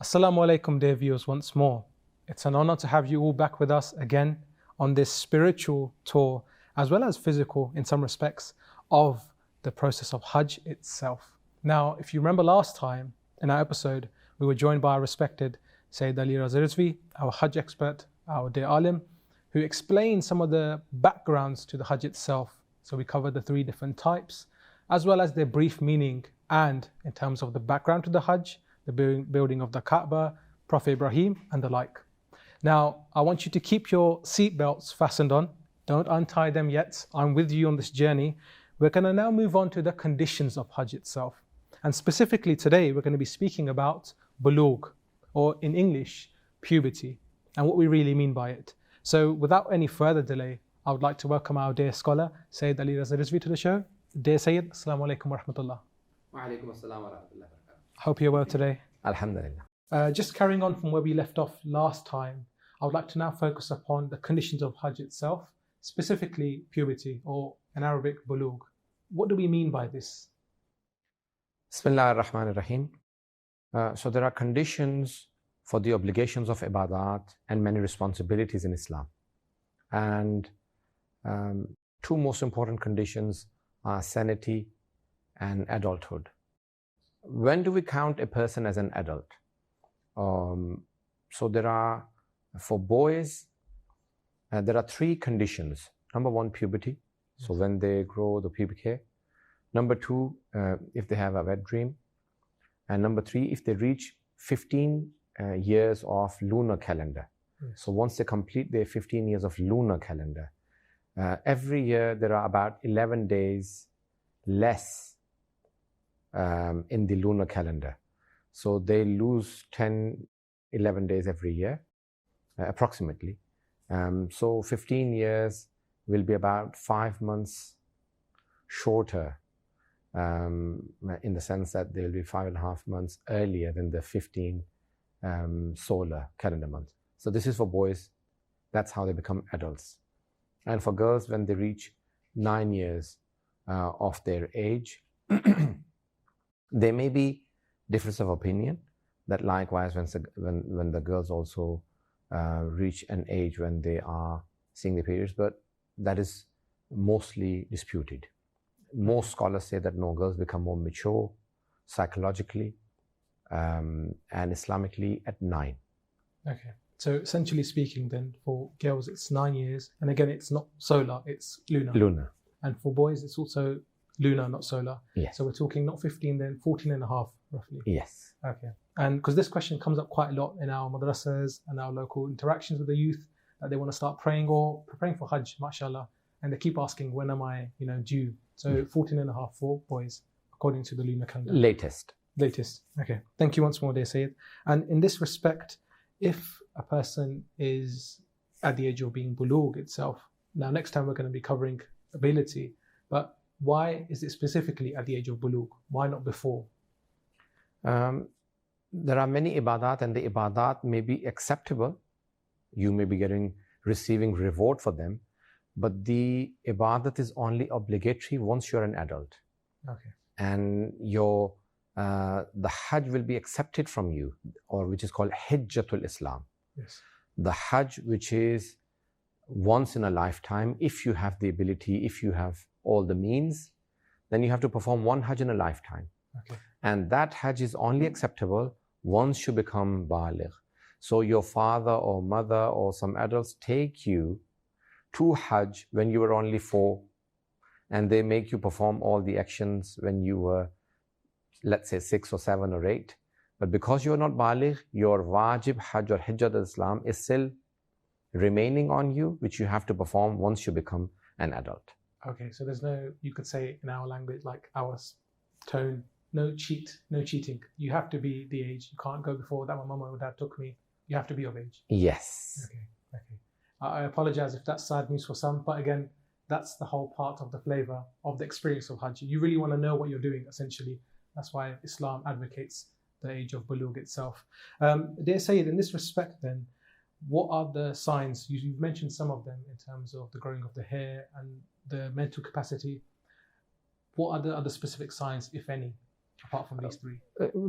Assalamu alaikum, dear viewers, once more. It's an honor to have you all back with us again on this spiritual tour, as well as physical in some respects, of the process of Hajj itself. Now, if you remember last time in our episode, we were joined by our respected Syed Raza Rizvi, our Hajj expert, our dear alim, who explained some of the backgrounds to the Hajj itself. So we covered the three different types, as well as their brief meaning, and in terms of the background to the Hajj, the building of the Kaaba, Prophet Ibrahim, and the like. Now, I want you to keep your seatbelts fastened on. Don't untie them yet. I'm with you on this journey. We're going to now move on to the conditions of Hajj itself. And specifically today, we're going to be speaking about bulugh, or in English, puberty, and what we really mean by it. So without any further delay, I would like to welcome our dear scholar, Syed Raza Rizvi, to the show. Dear Syed, Assalamu alaikum wa rahmatullah. Wa alaikum assalam wa rahmatullah. Hope you're well today. Alhamdulillah. Just carrying on from where we left off last time, I would like to now focus upon the conditions of Hajj itself, specifically puberty, or in Arabic, bulugh. What do we mean by this? Bismillah ar-Rahman ar-Rahim. So there are conditions for the obligations of ibadat and many responsibilities in Islam. And two most important conditions are sanity and adulthood. When do we count a person as an adult? So there are, for boys, there are three conditions. Number one, puberty. So when they grow the pubic hair. Number two, if they have a wet dream. And number three, if they reach 15 years of lunar calendar. Yes. So once they complete their 15 years of lunar calendar, every year there are about 11 days less in the lunar calendar. So they lose 10, 11 days every year, approximately. So 15 years will be about 5 months shorter, in the sense that they'll be 5.5 months earlier than the 15 solar calendar months. So this is for boys. That's how they become adults. And for girls, when they reach 9 years of their age, there may be difference of opinion that likewise when the girls also reach an age when they are seeing the periods, but that is mostly disputed. Most scholars say that no, girls become more mature psychologically and Islamically at 9. Okay. So essentially speaking then, for girls it's 9 years, and again it's not solar, it's lunar. Lunar. And for boys it's also lunar, not solar. Yes. So we're talking not 15 then, 14 and a half roughly. Yes. Okay. And because this question comes up quite a lot in our madrasas and our local interactions with the youth, that they want to start praying or preparing for Hajj, mashallah, and they keep asking, when am I, due? So 14 and a half for boys, according to the lunar calendar. Latest. Okay. Thank you once more, dear Syed. And in this respect, if a person is at the age of being bulugh itself, now next time we're going to be covering ability, but why is it specifically at the age of bulugh? Why not before? There are many ibadat, and the ibadat may be acceptable. You may be receiving reward for them, but the ibadat is only obligatory once you're an adult. Okay. And the Hajj will be accepted from you, or which is called Hijjatul Islam. Yes. The Hajj, which is once in a lifetime, if you have the ability, if you have all the means, then you have to perform one Hajj in a lifetime. Okay. And that Hajj is only acceptable once you become baligh. So your father or mother or some adults take you to Hajj when you were only 4, and they make you perform all the actions when you were, let's say, 6 or 7 or 8. But because you are not baligh, your wajib Hajj or Hijjat al-Islam is still remaining on you, which you have to perform once you become an adult. Okay, so there's no, you could say in our language, like our tone, no cheating. You have to be the age. You can't go before that. My mum or dad took me. You have to be of age. Yes. Okay. I apologize if that's sad news for some, but again, that's the whole part of the flavor of the experience of Hajj. You really want to know what you're doing, essentially. That's why Islam advocates the age of bulugh itself. Dear Syed, in this respect then, what are the signs? You've mentioned some of them in terms of the growing of the hair and the mental capacity. What are the other specific signs, if any, apart from these three?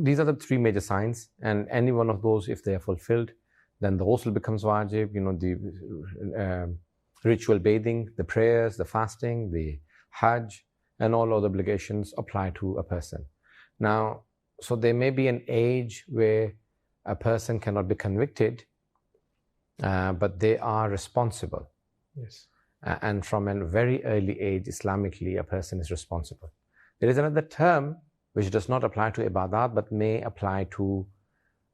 These are the three major signs, and any one of those, if they are fulfilled, then the ghusl becomes wajib, the ritual bathing, the prayers, the fasting, the Hajj, and all other obligations apply to a person. Now, so there may be an age where a person cannot be convicted, but they are responsible. Yes. And from a very early age, Islamically, a person is responsible. There is another term which does not apply to ibadat, but may apply to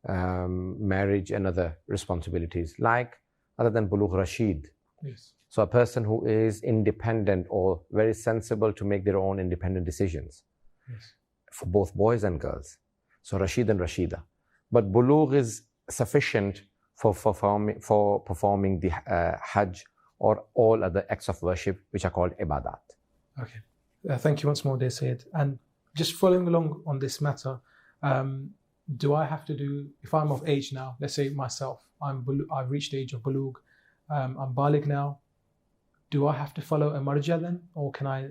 marriage and other responsibilities, like other than bulugh rashid. Yes. So a person who is independent or very sensible to make their own independent decisions. Yes. For both boys and girls. So Rashid and Rashida. But bulugh is sufficient for performing the Hajj or all other acts of worship which are called ibadat. Okay. Thank you once more, dear Syed. And just following along on this matter, do I have to do, if I'm of age now, let's say myself, I've reached the age of bulugh, I'm baligh now, do I have to follow a marja then, or can I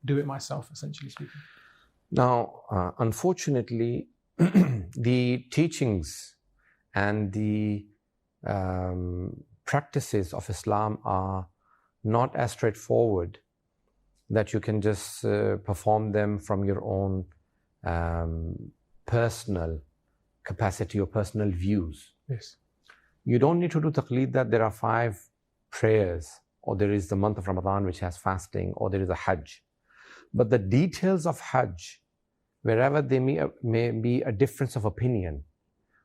do it myself, essentially speaking? Now, unfortunately, the teachings and the practices of Islam are not as straightforward that you can just perform them from your own personal capacity or personal views. Yes. You don't need to do taqleed that there are 5 prayers, or there is the month of Ramadan which has fasting, or there is a Hajj. But the details of Hajj, wherever there may be a difference of opinion,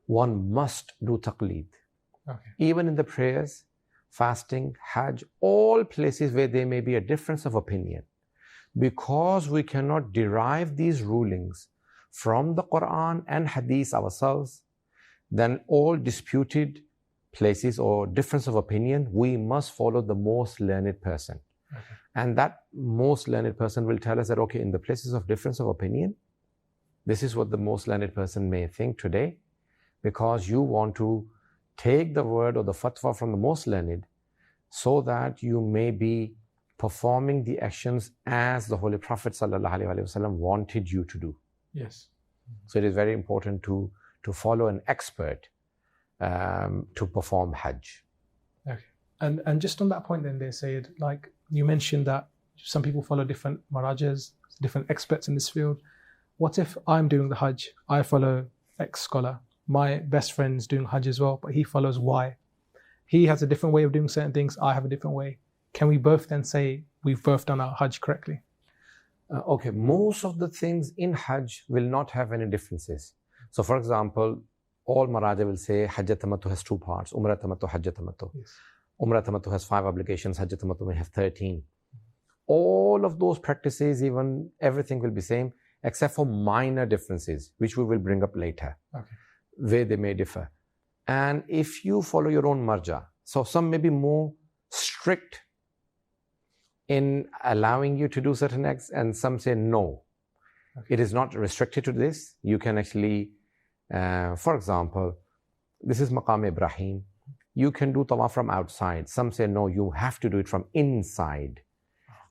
one must do taqleed. Okay. Even in the prayers, fasting, Hajj, all places where there may be a difference of opinion. Because we cannot derive these rulings from the Quran and Hadith ourselves, then all disputed places or difference of opinion, we must follow the most learned person. Okay. And that most learned person will tell us that, okay, in the places of difference of opinion, this is what the most learned person may think today, because you want to take the word or the fatwa from the most learned so that you may be performing the actions as the Holy Prophet ﷺ wanted you to do. Yes. So it is very important to follow an expert to perform Hajj. Okay. And just on that point then, they said, like you mentioned that some people follow different marajas, different experts in this field. What if I'm doing the Hajj, I follow X scholar, my best friend's doing Hajj as well, but he follows Y. He has a different way of doing certain things, I have a different way. Can we both then say we've both done our Hajj correctly? Okay, most of the things in Hajj will not have any differences. So for example, all Maraja will say Hajj Tamattu has 2 parts, Umrah Tamattu, Hajj Tamattu. Yes. Umrah Tamattu has 5 obligations, Hajj Tamattu may have 13. All of those practices, even everything will be same, except for minor differences, which we will bring up later, Okay. where they may differ. And if you follow your own marja, so some may be more strict in allowing you to do certain acts, and some say no. Okay. It is not restricted to this. You can actually, for example, this is Maqam Ibrahim. You can do tawaf from outside. Some say no, you have to do it from inside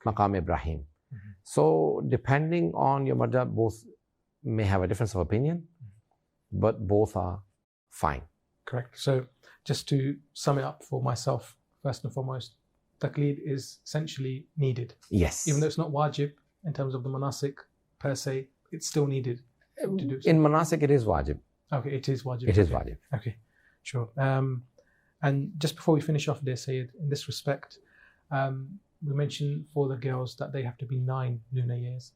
Maqam Ibrahim. Mm-hmm. So depending on your madhab, both may have a difference of opinion, but both are fine. Correct. So just to sum it up for myself, first and foremost, taqleed is essentially needed. Yes. Even though it's not wajib in terms of the manasik per se, it's still needed to do so. In manasik, it is wajib. Okay, it is wajib. It is wajib. Okay, sure. And just before we finish off there, Syed, in this respect, we mentioned for the girls that they have to be 9 lunar years.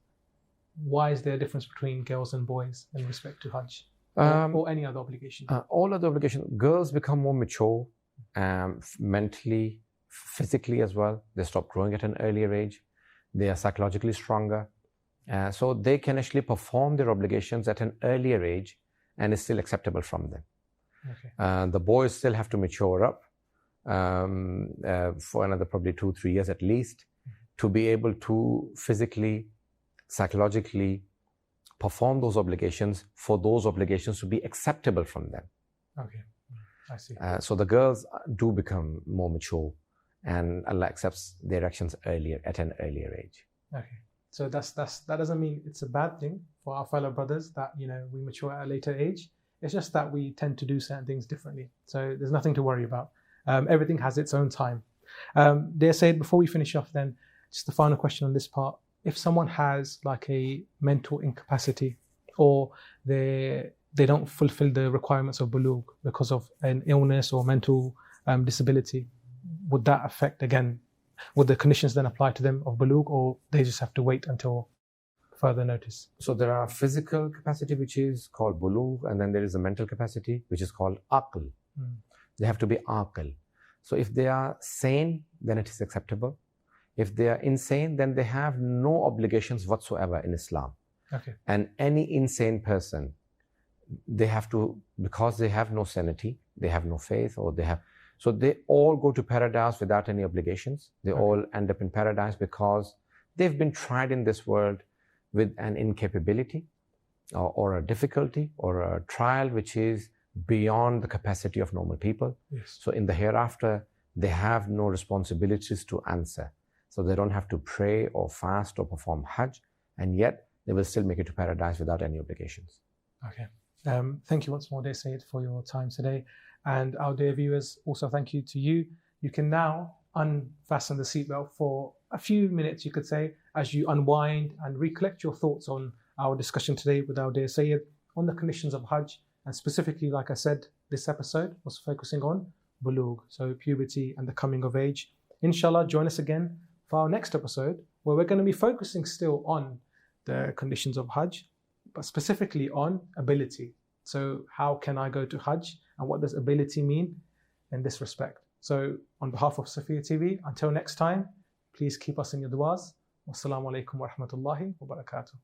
Why is there a difference between girls and boys in respect to Hajj or any other obligation? All other obligations, girls become more mature mentally, physically as well. They stop growing at an earlier age. They are psychologically stronger. So they can actually perform their obligations at an earlier age and it's still acceptable from them. Okay. The boys still have to mature up for another probably 2-3 years at least to be able to physically, psychologically perform those obligations, for those obligations to be acceptable from them. Okay, I see. So the girls do become more mature and Allah accepts their actions earlier, at an earlier age. Okay. So that doesn't mean it's a bad thing for our fellow brothers that, we mature at a later age. It's just that we tend to do certain things differently. So there's nothing to worry about. Everything has its own time. Dear Syed, before we finish off then, just the final question on this part. If someone has like a mental incapacity, or they don't fulfill the requirements of bulugh because of an illness or mental disability, would that affect, again, would the conditions then apply to them of bulugh, or they just have to wait until further notice? So there are physical capacity, which is called bulugh, and then there is a mental capacity, which is called aql. They have to be aql. So if they are sane, then it is acceptable. If they are insane, then they have no obligations whatsoever in Islam. Okay. And any insane person, they have to, because they have no sanity, they have no faith, or so they all go to paradise without any obligations. They all end up in paradise because they've been tried in this world with an incapability or a difficulty or a trial which is beyond the capacity of normal people. Yes. So in the hereafter, they have no responsibilities to answer. So they don't have to pray or fast or perform Hajj, and yet they will still make it to paradise without any obligations. Okay. Thank you once more, dear Syed, for your time today. And our dear viewers, also thank you to you. You can now unfasten the seatbelt for a few minutes, you could say, as you unwind and recollect your thoughts on our discussion today with our dear Syed on the conditions of Hajj. And specifically, like I said, this episode was focusing on bulugh, so puberty and the coming of age. Inshallah, join us again for our next episode, where we're going to be focusing still on the conditions of Hajj, but specifically on ability. So how can I go to Hajj, and what does ability mean in this respect? So on behalf of Safiya TV, until next time, please keep us in your du'as. Wassalamu alaikum wa rahmatullahi wa barakatuh.